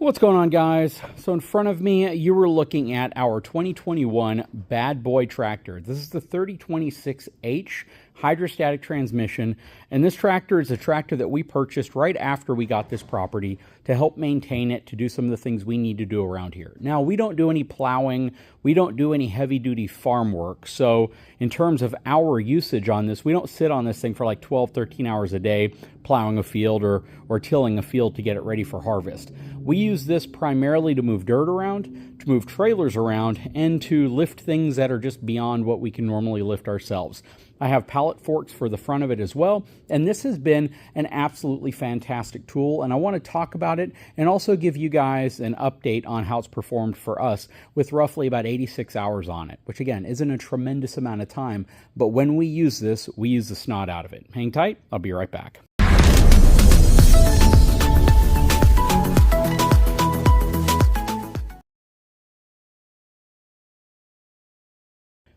What's going on, guys? So in front of me, you were looking at our 2021 Bad Boy tractor. This is the 3026H hydrostatic transmission, and this tractor is a tractor that we purchased right after we got this property to help maintain it, to do some of the things we need to do around here. Now, we don't do any plowing, we don't do any heavy-duty farm work, so in terms of our usage on this, we don't sit on this thing for like 12, 13 hours a day plowing a field or tilling a field to get it ready for harvest. We use this primarily to move dirt around, to move trailers around, and to lift things that are just beyond what we can normally lift ourselves. I have pallet forks for the front of it as well, and this has been an absolutely fantastic tool, and I want to talk about it and also give you guys an update on how it's performed for us with roughly about 86 hours on it, which again isn't a tremendous amount of time, but when we use this, we use the snot out of it. Hang tight, I'll be right back.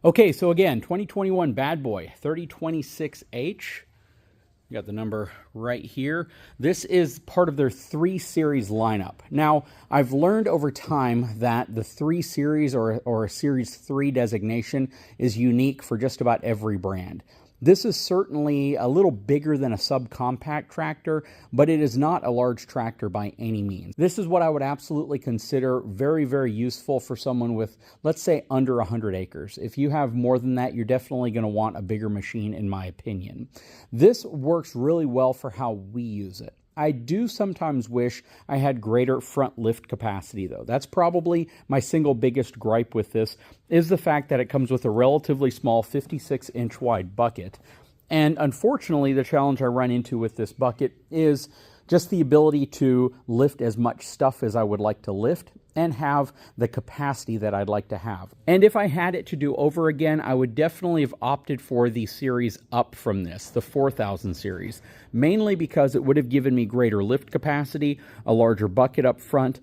Okay, so again, 2021 Bad Boy 3026H. You got the number right here. This is part of their 3 Series lineup. Now, I've learned over time that the 3 Series or a Series 3 designation is unique for just about every brand. This is certainly a little bigger than a subcompact tractor, but it is not a large tractor by any means. This is what I would absolutely consider very, very useful for someone with, let's say, under 100 acres. If you have more than that, you're definitely going to want a bigger machine, in my opinion. This works really well for how we use it. I do sometimes wish I had greater front lift capacity, though. That's probably my single biggest gripe with this, is the fact that it comes with a relatively small 56-inch wide bucket. And unfortunately, the challenge I run into with this bucket is just the ability to lift as much stuff as I would like to lift and have the capacity that I'd like to have. And if I had it to do over again, I would definitely have opted for the series up from this, the 4000 series, mainly because it would have given me greater lift capacity, a larger bucket up front,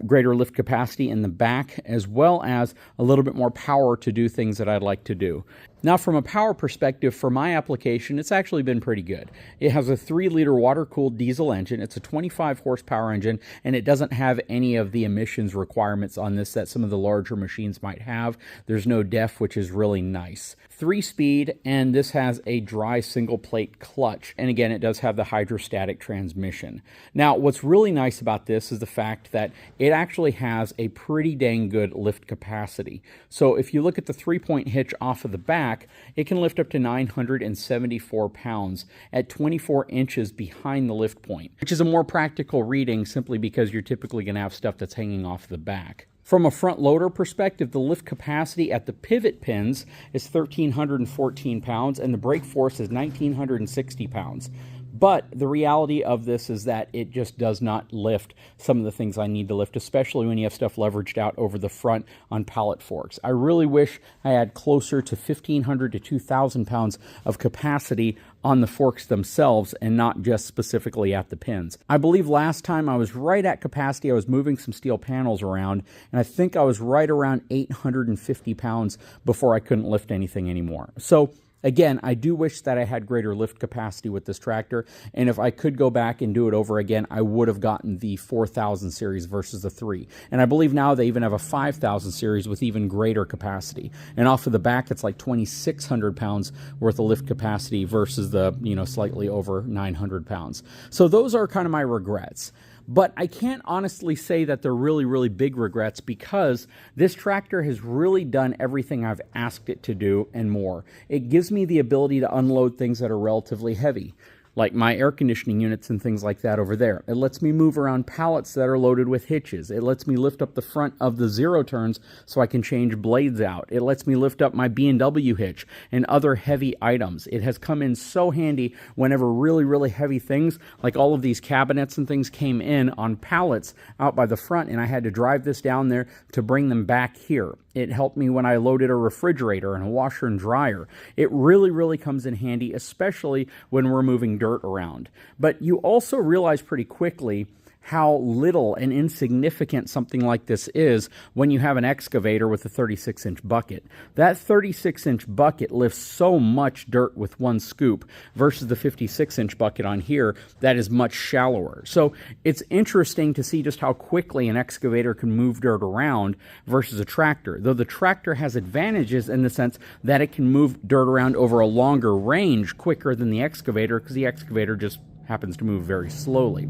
greater lift capacity in the back, as well as a little bit more power to do things that I'd like to do. Now, from a power perspective, for my application, it's actually been pretty good. It has a 3-liter water-cooled diesel engine. It's a 25 horsepower engine, and it doesn't have any of the emissions requirements on this that some of the larger machines might have. There's no DEF, which is really nice. 3-speed, and this has a dry single-plate clutch. And again, it does have the hydrostatic transmission. Now, what's really nice about this is the fact that it actually has a pretty dang good lift capacity. So if you look at the 3-point hitch off of the back, it can lift up to 974 pounds at 24 inches behind the lift point, which is a more practical reading simply because you're typically going to have stuff that's hanging off the back. From a front loader perspective, the lift capacity at the pivot pins is 1,314 pounds and the brake force is 1,960 pounds. But the reality of this is that it just does not lift some of the things I need to lift, especially when you have stuff leveraged out over the front on pallet forks. I really wish I had closer to 1,500 to 2,000 pounds of capacity on the forks themselves and not just specifically at the pins. I believe last time I was right at capacity. I was moving some steel panels around, and I think I was right around 850 pounds before I couldn't lift anything anymore. So again, I do wish that I had greater lift capacity with this tractor, and if I could go back and do it over again, I would have gotten the 4000 series versus the 3. And I believe now they even have a 5000 series with even greater capacity. And off of the back, it's like 2,600 pounds worth of lift capacity versus the, slightly over 900 pounds. So those are kind of my regrets. But I can't honestly say that they're really, really big regrets because this tractor has really done everything I've asked it to do and more. It gives me the ability to unload things that are relatively heavy, like my air conditioning units and things like that over there. It lets me move around pallets that are loaded with hitches. It lets me lift up the front of the zero turns so I can change blades out. It lets me lift up my B&W hitch and other heavy items. It has come in so handy whenever really, really heavy things, like all of these cabinets and things, came in on pallets out by the front, and I had to drive this down there to bring them back here. It helped me when I loaded a refrigerator and a washer and dryer. It really, really comes in handy, especially when we're moving dirt around. But you also realize pretty quickly how little and insignificant something like this is when you have an excavator with a 36-inch bucket. That 36-inch bucket lifts so much dirt with one scoop versus the 56-inch bucket on here that is much shallower. So it's interesting to see just how quickly an excavator can move dirt around versus a tractor, though the tractor has advantages in the sense that it can move dirt around over a longer range quicker than the excavator, because the excavator just happens to move very slowly.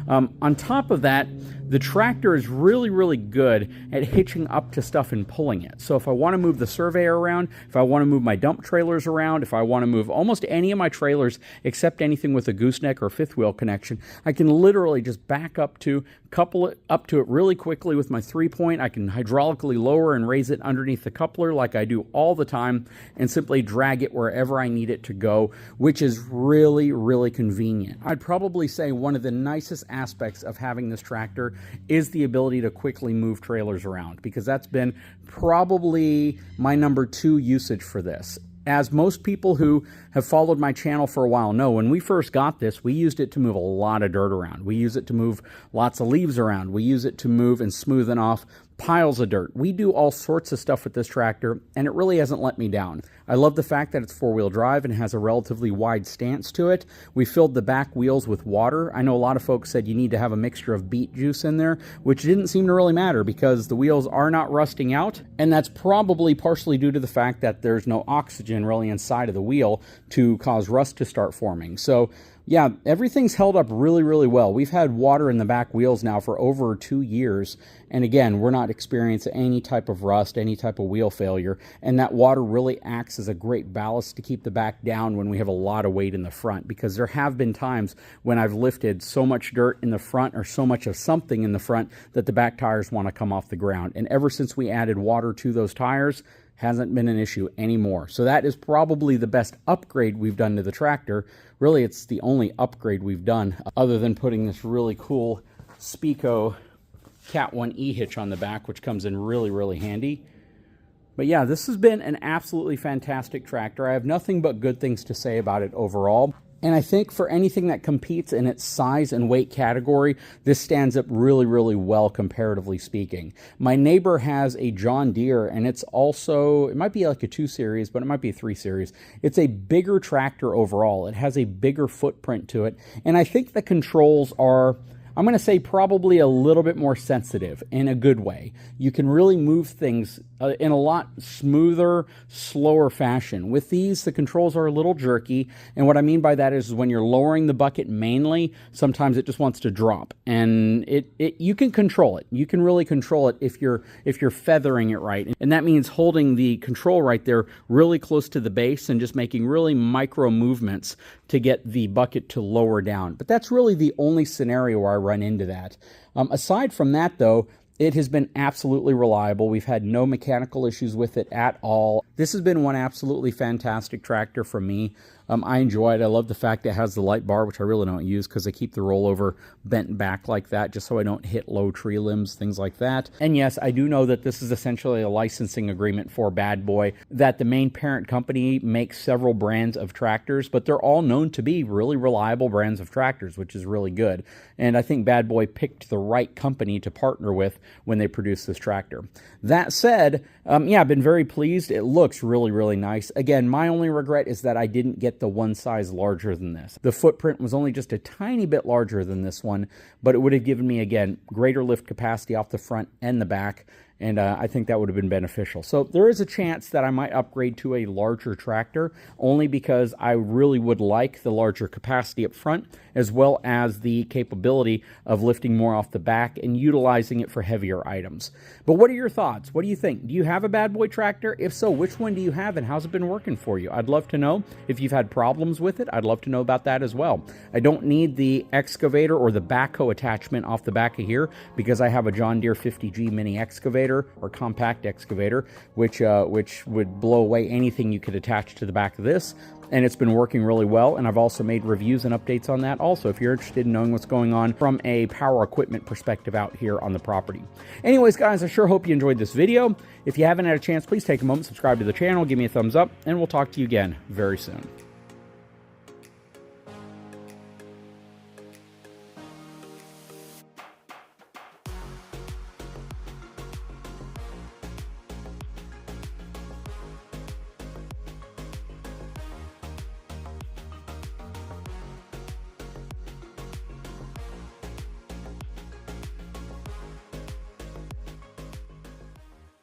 On top of that, the tractor is really, really good at hitching up to stuff and pulling it. So if I want to move the surveyor around, if I want to move my dump trailers around, if I want to move almost any of my trailers except anything with a gooseneck or fifth wheel connection, I can literally just back up to, couple it up to it really quickly with my 3-point. I can hydraulically lower and raise it underneath the coupler like I do all the time and simply drag it wherever I need it to go, which is really, really convenient. I'd probably say one of the nicest aspects of having this tractor is the ability to quickly move trailers around, because that's been probably my number 2 usage for this. As most people who have followed my channel for a while know, when we first got this, we used it to move a lot of dirt around. We use it to move lots of leaves around. We use it to move and smoothen off piles of dirt. We do all sorts of stuff with this tractor, and it really hasn't let me down. I love the fact that it's 4-wheel drive and has a relatively wide stance to it. We filled the back wheels with water. I know a lot of folks said you need to have a mixture of beet juice in there, which didn't seem to really matter because the wheels are not rusting out, and that's probably partially due to the fact that there's no oxygen really inside of the wheel to cause rust to start forming. So yeah, everything's held up really, really well. We've had water in the back wheels now for over 2 years. And again, we're not experiencing any type of rust, any type of wheel failure. And that water really acts as a great ballast to keep the back down when we have a lot of weight in the front. Because there have been times when I've lifted so much dirt in the front or so much of something in the front that the back tires want to come off the ground. And ever since we added water to those tires, hasn't been an issue anymore. So that is probably the best upgrade we've done to the tractor. Really, it's the only upgrade we've done other than putting this really cool Speco Cat 1 E-hitch on the back, which comes in really, really handy. But yeah, this has been an absolutely fantastic tractor. I have nothing but good things to say about it overall. And I think for anything that competes in its size and weight category, this stands up really, really well, comparatively speaking. My neighbor has a John Deere, and it's also, it might be like a 2 series, but it might be a 3 series. It's a bigger tractor overall. It has a bigger footprint to it. And I think the controls are, I'm going to say, probably a little bit more sensitive in a good way. You can really move things in a lot smoother, slower fashion. With these, the controls are a little jerky, and what I mean by that is when you're lowering the bucket mainly, sometimes it just wants to drop, and you can control it. You can really control it if you're feathering it right, and that means holding the control right there really close to the base and just making really micro movements to get the bucket to lower down. But that's really the only scenario where I run into that. Aside from that, though, it has been absolutely reliable. We've had no mechanical issues with it at all. This has been one absolutely fantastic tractor for me. I enjoy it. I love the fact it has the light bar, which I really don't use because I keep the rollover bent back like that just so I don't hit low tree limbs, things like that. And yes, I do know that this is essentially a licensing agreement for Bad Boy, that the main parent company makes several brands of tractors, but they're all known to be really reliable brands of tractors, which is really good. And I think Bad Boy picked the right company to partner with when they produced this tractor. That said, yeah, I've been very pleased. It looks really, really nice. Again, my only regret is that I didn't get the one size larger than this. The footprint was only just a tiny bit larger than this one, but it would have given me, again, greater lift capacity off the front and the back, and I think that would have been beneficial. So there is a chance that I might upgrade to a larger tractor, only because I really would like the larger capacity up front, as well as the capability of lifting more off the back and utilizing it for heavier items. But what are your thoughts? What do you think? Do you have a Bad Boy tractor? If so, which one do you have and how's it been working for you? I'd love to know. If you've had problems with it, I'd love to know about that as well. I don't need the excavator or the backhoe attachment off the back of here because I have a John Deere 50G mini excavator or compact excavator, which would blow away anything you could attach to the back of this. And it's been working really well, and I've also made reviews and updates on that also if you're interested in knowing what's going on from a power equipment perspective out here on the property. Anyways, guys, I sure hope you enjoyed this video. If you haven't had a chance, please take a moment, subscribe to the channel, give me a thumbs up, and we'll talk to you again very soon.